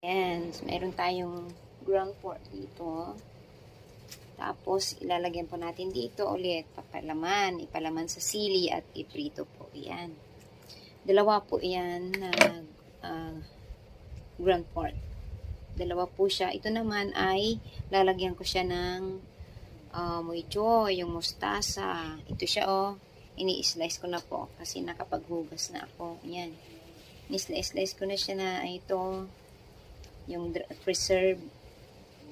And meron tayong ground pork dito. Tapos, ilalagyan po natin dito ulit, ipalaman sa sili at iprito po. Yan. Dalawa po yan na ground pork. Dalawa po siya. Ito naman ay lalagyan ko siya ng mojo, yung mustasa. Ito siya ini-slice ko na po kasi nakapaghugas na ako. Yan. Ni-slice ko na siya na ito yung preserve.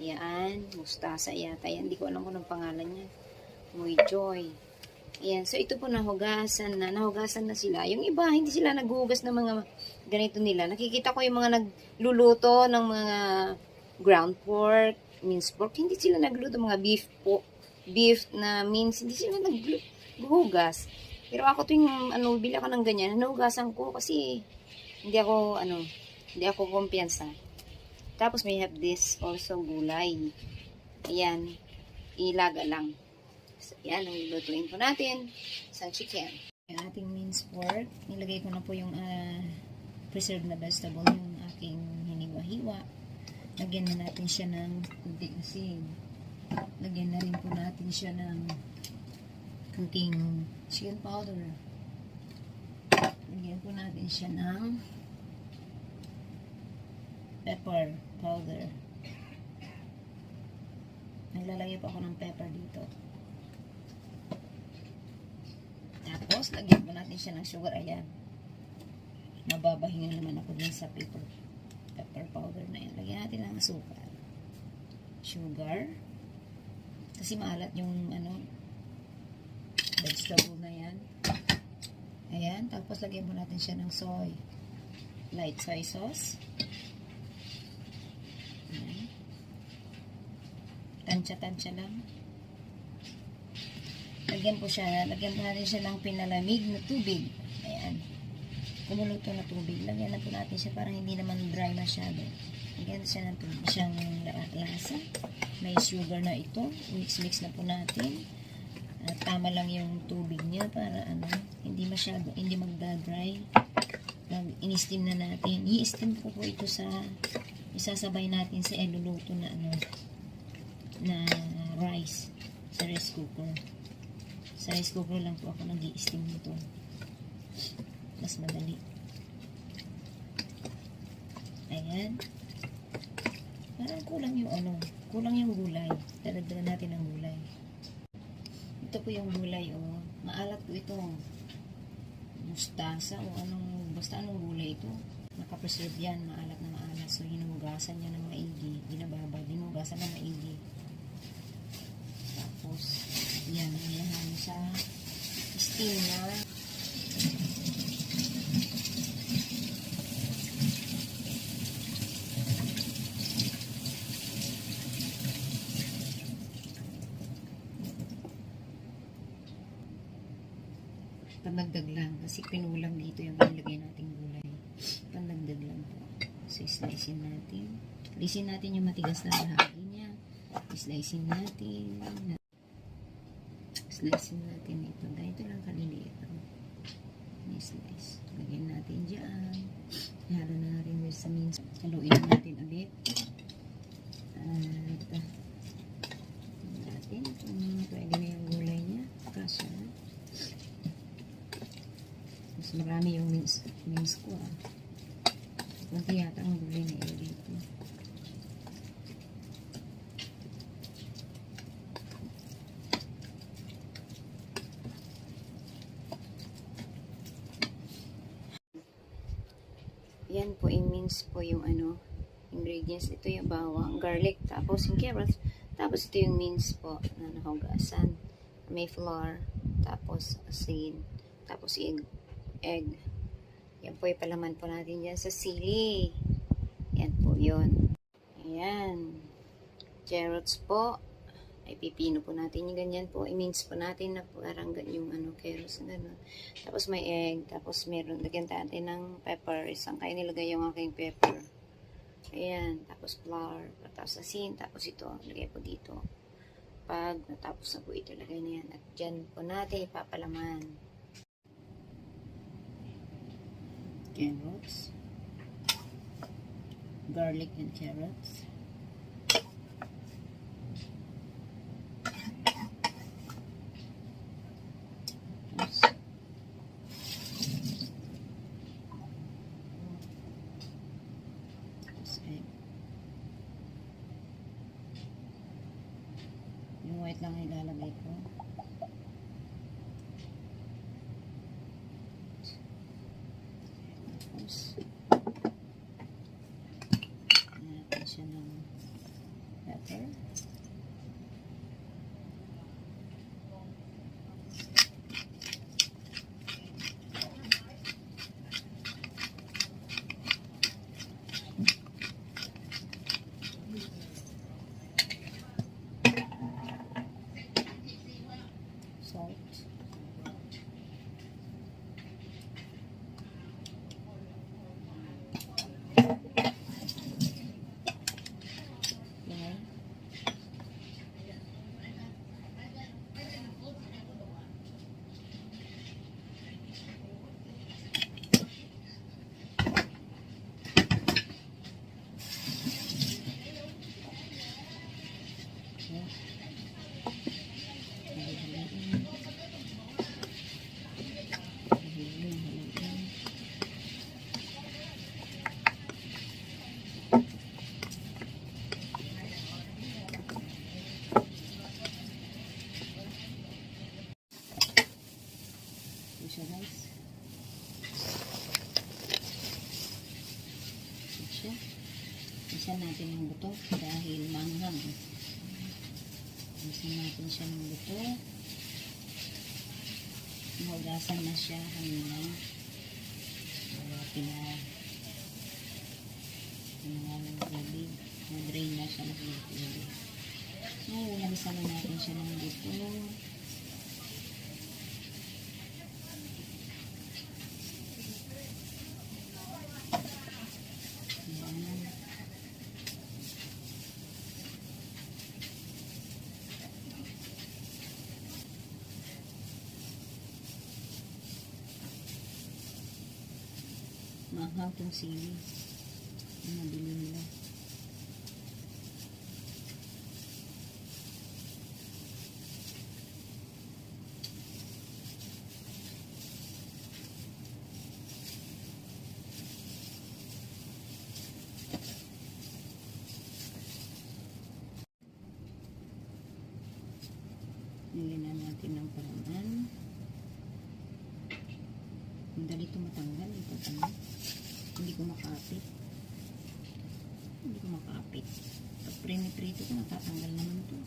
Yan, mustasa yata yan. Hindi ko alam kung anong pangalan niya. Mojoy. Ayan, so ito po nahugasan na sila. Yung iba, hindi sila naghugas ng mga ganito nila. Nakikita ko yung mga nagluluto ng mga ground pork, minced pork. Hindi sila nagluto mga beef na mince. Hindi sila naghugas. Pero ako tuwing bili ako ng ganyan, nahugasan ko kasi hindi ako kumpiyansa. Tapos may have this also gulay. Ayan, ilaga lang. So, yan, ang lulutuin po natin. Isang chicken. Yung ating minced pork, nilagay ko na po yung preserved na vegetable, yung aking hiniwa-hiwa. Lagyan na natin siya ng kunting asin. Lagyan na rin po natin siya ng kunting chicken powder. Lagyan po natin siya ng pepper powder. Naglalagay po ako ng pepper dito. Tapos, lagyan po natin siya ng sugar. Ayan. Nababahingan naman ako din sa pepper powder na yan. Lagyan natin ng asukal. Sugar. Kasi maalat yung vegetable na yan. Ayan. Tapos, lagyan po natin siya ng soy. Light soy sauce. Ayan. Tansya-tansya lang. Lagyan po natin siya ng pinalamig na tubig. Ayan. Kumuluto na tubig. Lagyan na po natin siya para hindi naman dry masyado. Lagyan siya ng tubig siyang lasa. May sugar na ito. Mix na po natin. Tama lang yung tubig niya para hindi magda-dry. In-steam na natin. I-steam po ito sa isasabay natin sa iluluto na rice sa rice cooker. Sa rice cooker lang po ako nag-i-steam nito. Mas madali. Ayan. Parang kulang yung gulay. Dadagdagan natin ng gulay. Ito po yung gulay, maalat po ito. Mustasa basta anong gulay ito. Nakapreserve yan, maalat na maalat. So, hinugasan niya ng maigi. Hinugasan ng maigi. Tapos, yan, ilahan sa steam na pandagdag lang kasi pinulang dito yung nilagay nating gulay. Pandagdag lang po. So, slicein natin. Slicein natin yung matigas na bahagi niya. Slicein natin. Slicein natin ito. Dahil ito lang kaliliit. Slice. Lagyan natin dyan. Halo na rin sa mince. Haluin natin ulit. Ito. Natin. Pwede na yung gulay niya. Kasya. Mas marami yung mince ko. Kunti yata ang gulay na ilagay ko. Yan po, i-mince po yung ingredients. Ito yung bawang, garlic, tapos yung carrots, tapos ito yung mince po na nahugasan. May flour, tapos asin, tapos egg. Yan po, ipalaman po natin dyan sa sili. Yan po yun. Ayan. Carrots po. Ay, pipino po natin yung ganyan po. I-mince po natin na parang yung carrots na gano'n. Tapos may egg. Tapos meron, lagyan natin ng pepper. Isang kayo nilagay yung aking pepper. Ayan. Tapos flour. Tapos asin. Tapos ito. Lagay po dito. Pag natapos na po ito, lagay na yan. At dyan po natin ipapalaman. Carrots. garlic and carrots. Yung white lang ilalagay ko. Tapos natin siya ng pepper. Salt. Yan. Siya guys. Siya. Isa natin yung buto dahil manghang. Isa natin siya ng buto. Mahugasan na siya hanggang pinag-tubig. Mag-drain na siya ng tubig. So, lagyan na natin siya ng buto. Mahal tong sili. Ang nabili nila. Nilagyan na natin ng paraman. Ang dali ito matanggal. Ito tanong. Hindi ko makapit. Pag prito ko, natatanggal naman ito.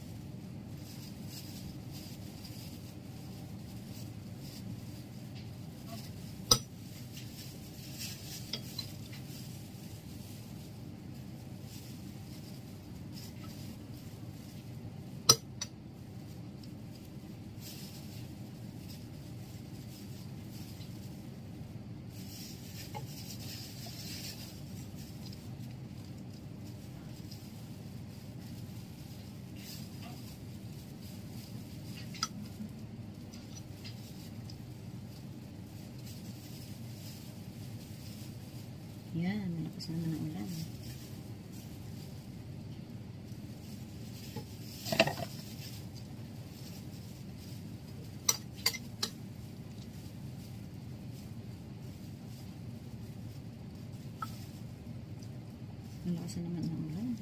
Yan, malakas naman ang ulan. Malakas naman ang ulan.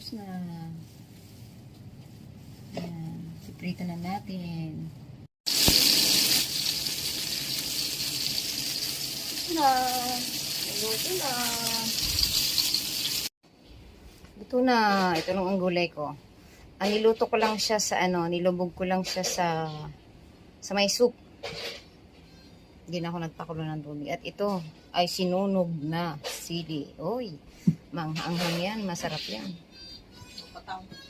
Tapos na. Ayan. Siprito na natin. na. Luto na. Luto na. Ito lang ang gulay ko. Ang niluto ko lang siya sa nilubog ko lang siya sa may soup. Hindi na ako nagpakulo ng tubig. At ito ay sinunog na sili. Oy, manghang yan. Masarap yan. Patang.